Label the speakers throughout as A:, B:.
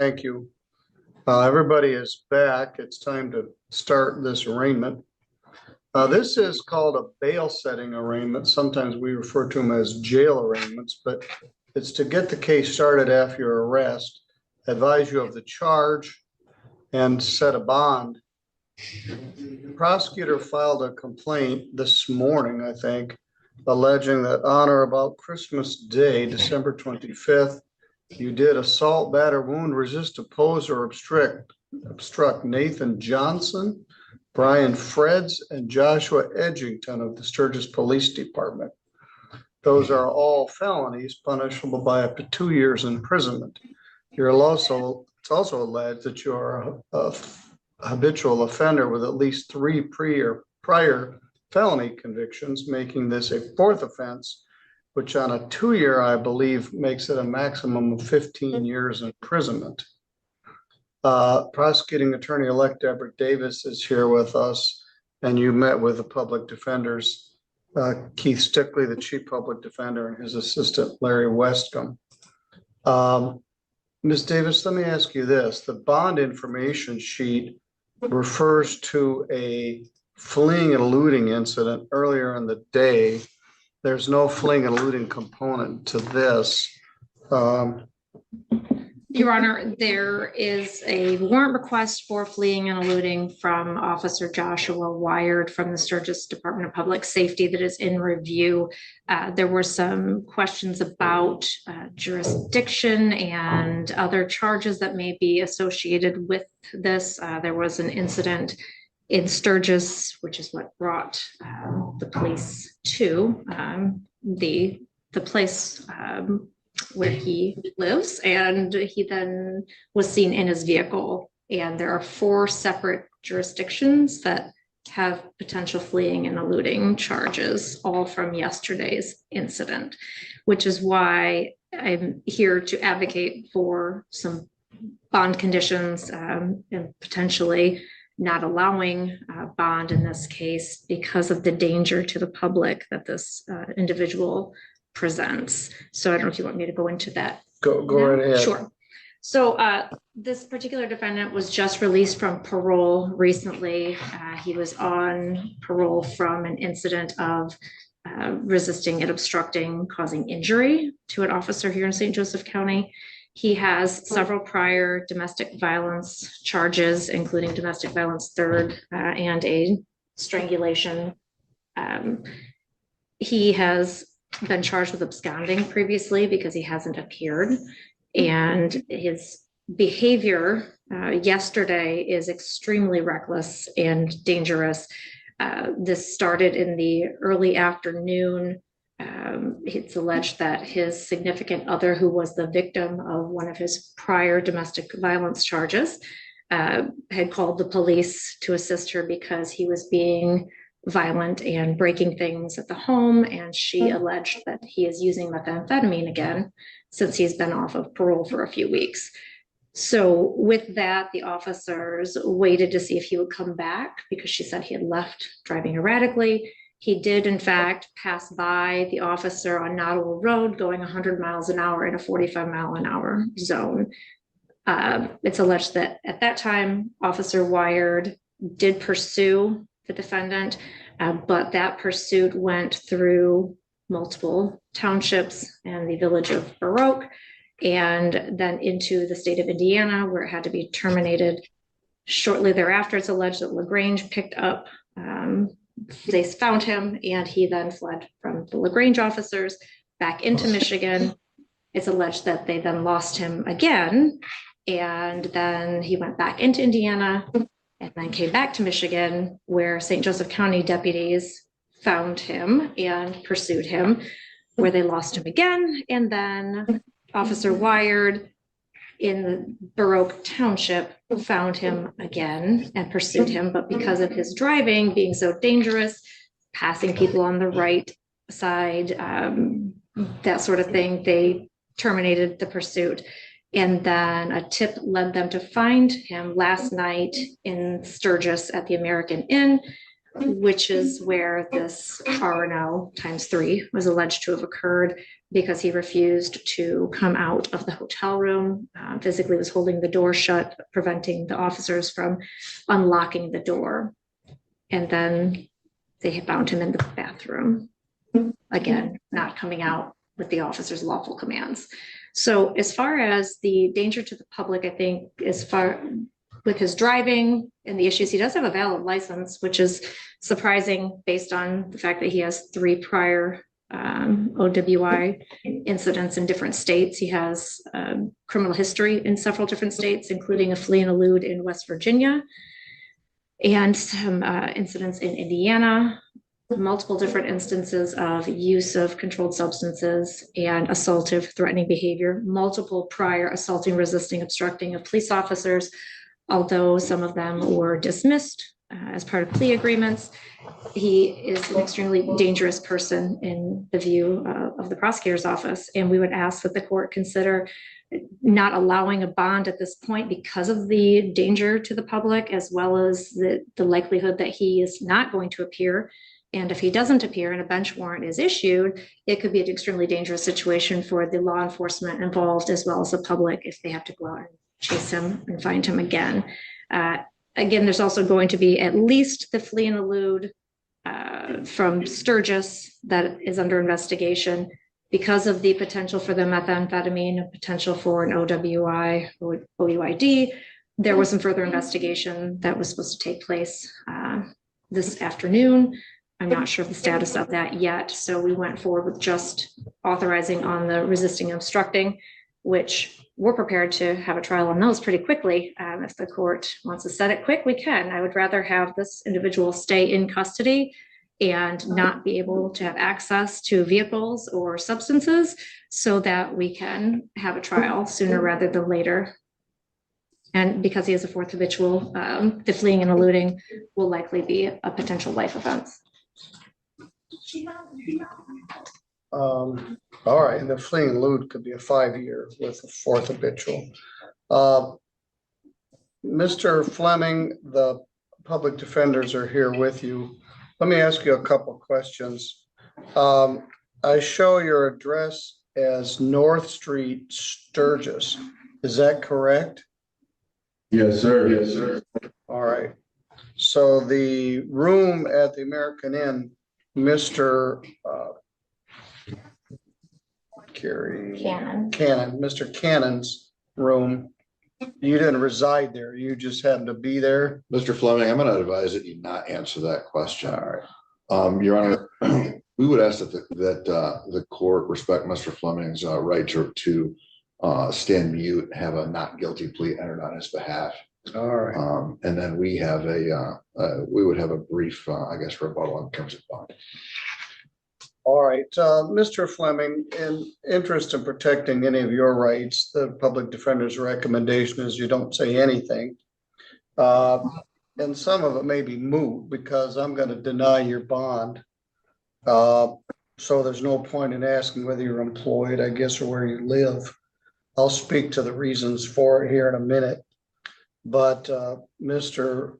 A: Thank you. Everybody is back. It's time to start this arraignment. This is called a bail setting arraignment. Sometimes we refer to them as jail arraignments, but it's to get the case started after your arrest, advise you of the charge, and set a bond. The prosecutor filed a complaint this morning, I think, alleging that on or about Christmas Day, December 25th, you did assault, batter, wound, resist, oppose, or obstruct Nathan Johnson, Brian Freds, and Joshua Edgington of the Sturgis Police Department. Those are all felonies punishable by up to 2 years imprisonment. It's also alleged that you are a habitual offender with at least 3 prior felony convictions, making this a 4th offense, which on a 2-year, I believe, makes it a maximum of 15 years imprisonment. Prosecuting Attorney-elect Deborah Davis is here with us, and you met with the public defenders, Keith Stickley, the chief public defender, and his assistant, Larry Westcomb. Ms. Davis, let me ask you this. The bond information sheet refers to a fleeing and eluding incident earlier in the day. There's no fleeing and eluding component to this.
B: Your Honor, there is a warrant request for fleeing and eluding from Officer Joshua Wired from the Sturgis Department of Public Safety that is in review. There were some questions about jurisdiction and other charges that may be associated with this. There was an incident in Sturgis, which is what brought the police to the place where he lives, and he then was seen in his vehicle. And there are 4 separate jurisdictions that have potential fleeing and eluding charges, all from yesterday's incident, which is why I'm here to advocate for some bond conditions and potentially not allowing bond in this case because of the danger to the public that this individual presents. So I don't know if you want me to go into that.
A: Go right ahead.
B: Sure. So this particular defendant was just released from parole recently. He was on parole from an incident of resisting and obstructing, causing injury to an officer here in St. Joseph County. He has several prior domestic violence charges, including domestic violence 3rd and a strangulation. He has been charged with absconding previously because he hasn't appeared, and his behavior yesterday is extremely reckless and dangerous. This started in the early afternoon. It's alleged that his significant other, who was the victim of one of his prior domestic violence charges, had called the police to assist her because he was being violent and breaking things at the home, and she alleged that he is using methamphetamine again since he's been off of parole for a few weeks. So with that, the officers waited to see if he would come back because she said he had left driving erratically. He did, in fact, pass by the officer on Nottowell Road going 100 miles an hour in a 45-mile-an-hour zone. It's alleged that at that time, Officer Wired did pursue the defendant, but that pursuit went through multiple townships and the village of Baroque, and then into the state of Indiana, where it had to be terminated. Shortly thereafter, it's alleged that LaGrange picked up, they found him, and he then fled from the LaGrange officers back into Michigan. It's alleged that they then lost him again, and then he went back into Indiana and then came back to Michigan, where St. Joseph County deputies found him and pursued him, where they lost him again. And then Officer Wired in the Baroque Township found him again and pursued him. But because of his driving being so dangerous, passing people on the right side, that sort of thing, they terminated the pursuit. And then a tip led them to find him last night in Sturgis at the American Inn, which is where this RNO ×3 was alleged to have occurred, because he refused to come out of the hotel room, physically was holding the door shut, preventing the officers from unlocking the door. And then they found him in the bathroom, again, not coming out with the officer's lawful commands. So as far as the danger to the public, I think as far with his driving and the issues, he does have a valid license, which is surprising based on the fact that he has 3 prior OWI incidents in different states. He has criminal history in several different states, including a flee and elude in West Virginia, and some incidents in Indiana, multiple different instances of use of controlled substances and assaultive, threatening behavior, multiple prior assaulting, resisting, obstructing of police officers, although some of them were dismissed as part of plea agreements. He is an extremely dangerous person in the view of the prosecutor's office, and we would ask that the court consider not allowing a bond at this point because of the danger to the public, as well as the likelihood that he is not going to appear. And if he doesn't appear and a bench warrant is issued, it could be an extremely dangerous situation for the law enforcement involved, as well as the public, if they have to go out and chase him and find him again. Again, there's also going to be at least the flee and elude from Sturgis that is under investigation because of the potential for the methamphetamine and potential for an OWI or OUID. There was some further investigation that was supposed to take place this afternoon. I'm not sure of the status of that yet. So we went forward with just authorizing on the resisting and obstructing, which we're prepared to have a trial on those pretty quickly. If the court wants to set it quick, we can. I would rather have this individual stay in custody and not be able to have access to vehicles or substances so that we can have a trial sooner rather than later. And because he is a 4th habitual, the fleeing and eluding will likely be a potential life offense.
A: All right, and the fleeing and elude could be a 5-year with a 4th habitual. Mr. Fleming, the public defenders are here with you. Let me ask you a couple questions. I show your address as North Street, Sturgis. Is that correct?
C: Yes, sir. Yes, sir.
A: All right. So the room at the American Inn, Mr. Mr. Cannon's room, you didn't reside there. You just happened to be there.
C: Mr. Fleming, I'm going to advise that you not answer that question. All right. Your Honor, we would ask that the court respect Mr. Fleming's right to stand mute, have a not guilty plea entered on his behalf.
A: All right.
C: And then we have we would have a brief, I guess, rebuttal in terms of bond.
A: All right, Mr. Fleming, in interest in protecting any of your rights, the public defender's recommendation is you don't say anything. And some of it may be moot because I'm going to deny your bond. So there's no point in asking whether you're employed, I guess, or where you live. I'll speak to the reasons for it here in a minute. But Mr.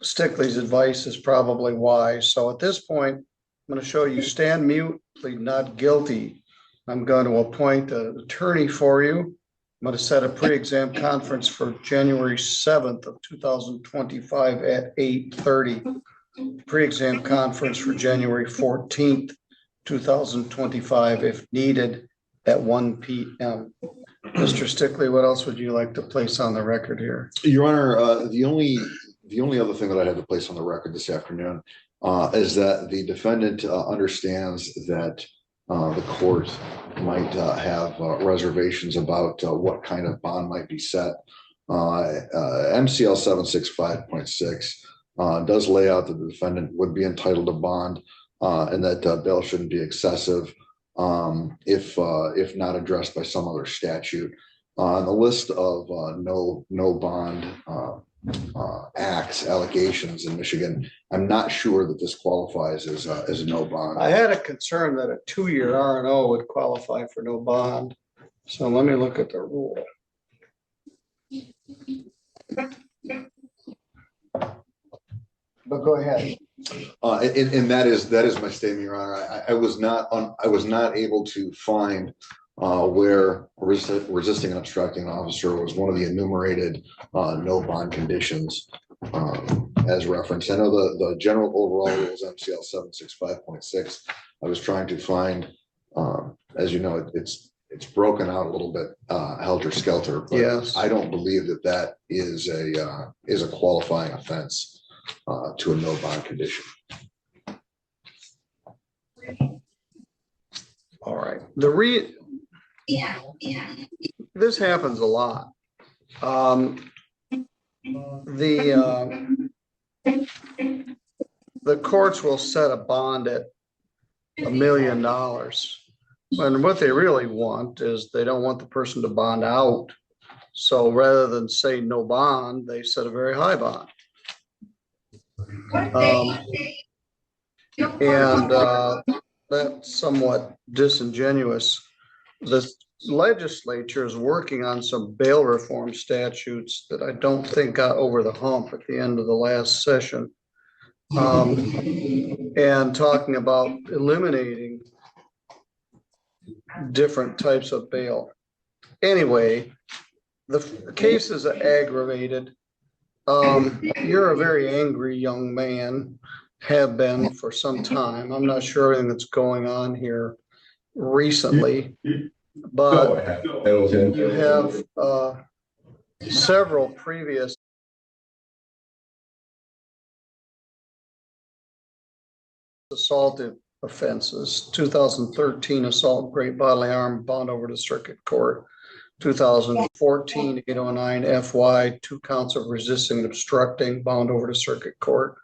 A: Stickley's advice is probably wise. So at this point, I'm going to show you stand mute, plead not guilty. I'm going to appoint an attorney for you. I'm going to set a pre-exam conference for January 7th of 2025 at 8:30. Pre-exam conference for January 14th, 2025, if needed, at 1 p.m. Mr. Stickley, what else would you like to place on the record here?
C: Your Honor, the only other thing that I had to place on the record this afternoon is that the defendant understands that the court might have reservations about what kind of bond might be set. MCL 765.6 does lay out that the defendant would be entitled to bond and that bail shouldn't be excessive if not addressed by some other statute. On the list of no bond acts, allegations in Michigan, I'm not sure that this qualifies as a no bond.
A: I had a concern that a 2-year R&O would qualify for no bond. So let me look at the rule. But go ahead.
C: And that is my statement, Your Honor. I was not able to find where resisting and obstructing an officer was one of the enumerated no bond conditions as referenced. I know the general overall rules MCL 765.6. I was trying to find, as you know, it's broken out a little bit helter skelter, but
A: Yes.
C: I don't believe that is a qualifying offense to a no bond condition.
A: All right. This happens a lot. The courts will set a bond at $1 million. And what they really want is they don't want the person to bond out. So rather than say no bond, they set a very high bond. That's somewhat disingenuous. The legislature is working on some bail reform statutes that I don't think got over the hump at the end of the last session. And talking about eliminating different types of bail. Anyway, the case is aggravated. You're a very angry young man, have been for some time. I'm not sure everything that's going on here recently, but you have several previous assaultive offenses. 2013 assault, great bodily harm, bond over to circuit court. 2014 809 FY, 2 counts of resisting and obstructing, bound over to circuit court.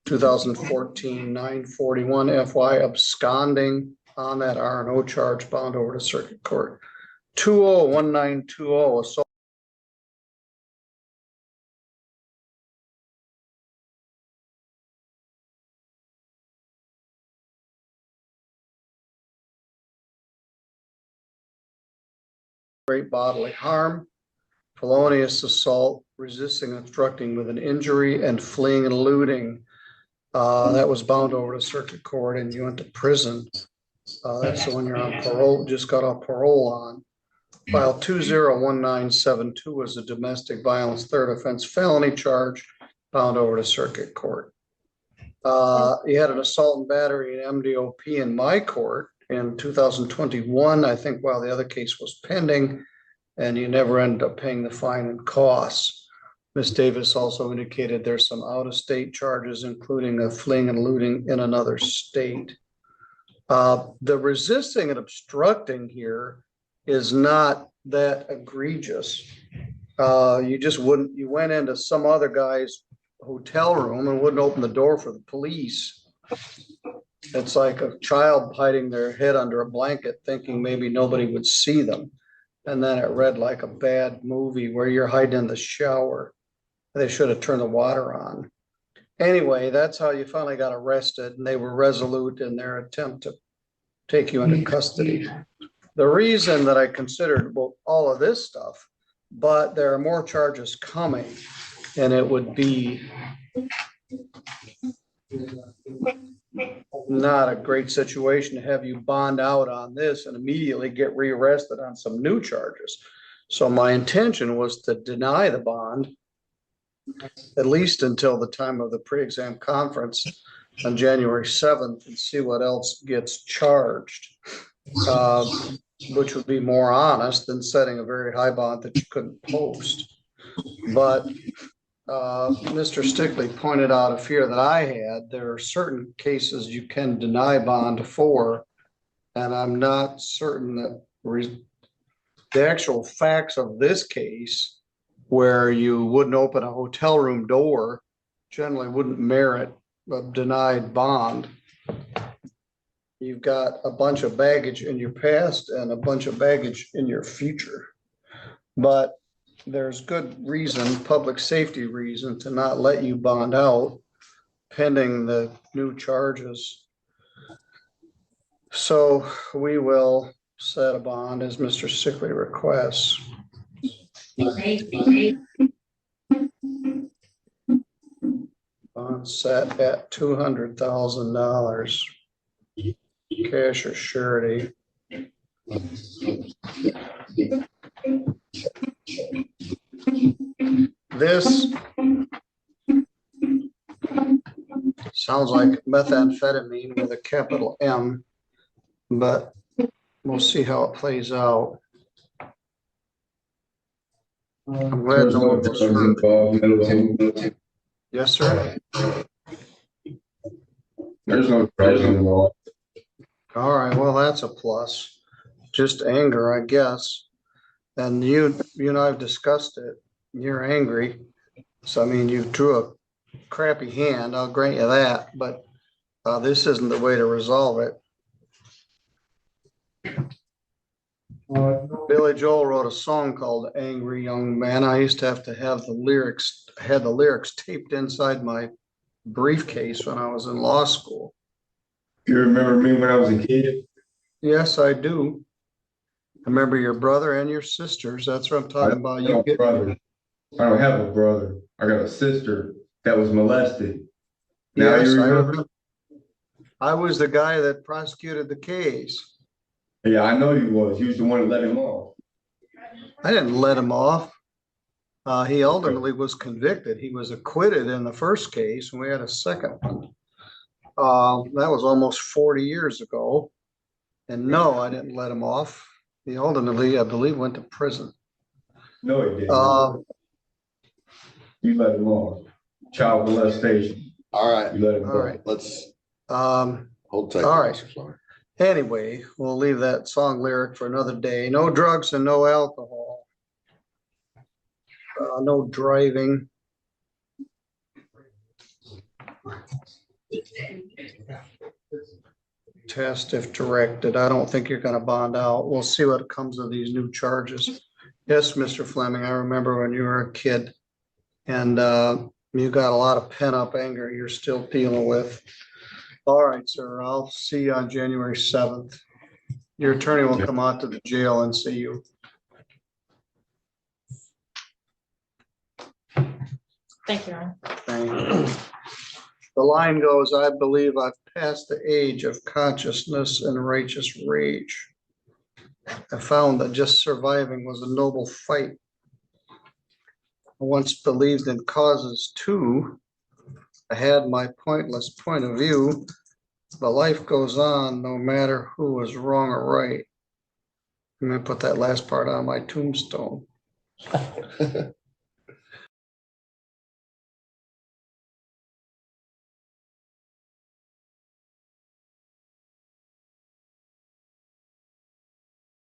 A: 2014 941 FY, absconding on that R&O charge, bound over to circuit court. 201920 assault. Great bodily harm, felonious assault, resisting and obstructing with an injury, and fleeing and eluding. That was bound over to circuit court and you went to prison. That's the one you're on parole, just got off parole on. File 201972 was a domestic violence third offense felony charge, bound over to circuit court. You had an assault and battery and MDOP in my court in 2021, I think, while the other case was pending, and you never ended up paying the fine and costs. Ms. Davis also indicated there's some out-of-state charges, including a fleeing and eluding in another state. The resisting and obstructing here is not that egregious. You went into some other guy's hotel room and wouldn't open the door for the police. It's like a child hiding their head under a blanket thinking maybe nobody would see them. And then it read like a bad movie where you're hiding in the shower. They should have turned the water on. Anyway, that's how you finally got arrested, and they were resolute in their attempt to take you into custody. The reason that I considered all of this stuff, but there are more charges coming, and it would be not a great situation to have you bond out on this and immediately get rearrested on some new charges. So my intention was to deny the bond, at least until the time of the pre-exam conference on January 7th, and see what else gets charged, which would be more honest than setting a very high bond that you couldn't post. But Mr. Stickley pointed out a fear that I had. There are certain cases you can deny bond for, and I'm not certain that the actual facts of this case, where you wouldn't open a hotel room door, generally wouldn't merit a denied bond. You've got a bunch of baggage in your past and a bunch of baggage in your future. But there's good reason, public safety reason, to not let you bond out pending the new charges. So we will set a bond as Mr. Stickley requests. Bond set at $200,000. Cash or surety. This sounds like methamphetamine with a capital M, but we'll see how it plays out. I'm glad
D: There's
A: no
D: no
A: one was
D: drugs
A: hurt.
D: involved.
A: Yes, sir.
D: There's no drugs involved.
A: All right, well, that's a plus. Just anger, I guess. And you and I've discussed it. You're angry. So, I mean, you drew a crappy hand, I'll grant you that, but this isn't the way to resolve it. Billy Joel wrote a song called Angry Young Man. I used to have the lyrics, had the lyrics taped inside my briefcase when I was in law school.
D: You remember me when I was a kid?
A: Yes, I do. I remember your brother and your sisters. That's what I'm talking about. You get
D: Brother. I don't have a brother. I got a sister that was molested. Now
A: yes,
D: you
A: I
D: remember?
A: remember. I was the guy that prosecuted the case.
D: Yeah, I know you was. You was the one that let him off.
A: I didn't let him off. He ultimately was convicted. He was acquitted in the first case, and we had a second one. That was almost 40 years ago. And no, I didn't let him off. He ultimately, I believe, went to prison.
D: No, he didn't. You let him off. Child molestation.
C: All right,
D: You let him
A: All
D: go.
A: right.
C: let's
A: All
C: hold tight.
A: right.
C: Mr. Fleming.
A: Anyway, we'll leave that song lyric for another day. No drugs and no alcohol. No driving. Test if directed. I don't think you're gonna bond out. We'll see what comes of these new charges. Yes, Mr. Fleming, I remember when you were a kid and you got a lot of pent up anger you're still dealing with. All right, sir, I'll see you on January 7th. Your attorney will come out to the jail and see you.
B: Thank you, Ron.
A: Thank you. The line goes, I believe I've passed the age of consciousness and righteous rage. I found that just surviving was a noble fight. I once believed in causes too. I had my pointless point of view, but life goes on no matter who was wrong or right. I'm gonna put that last part on my tombstone.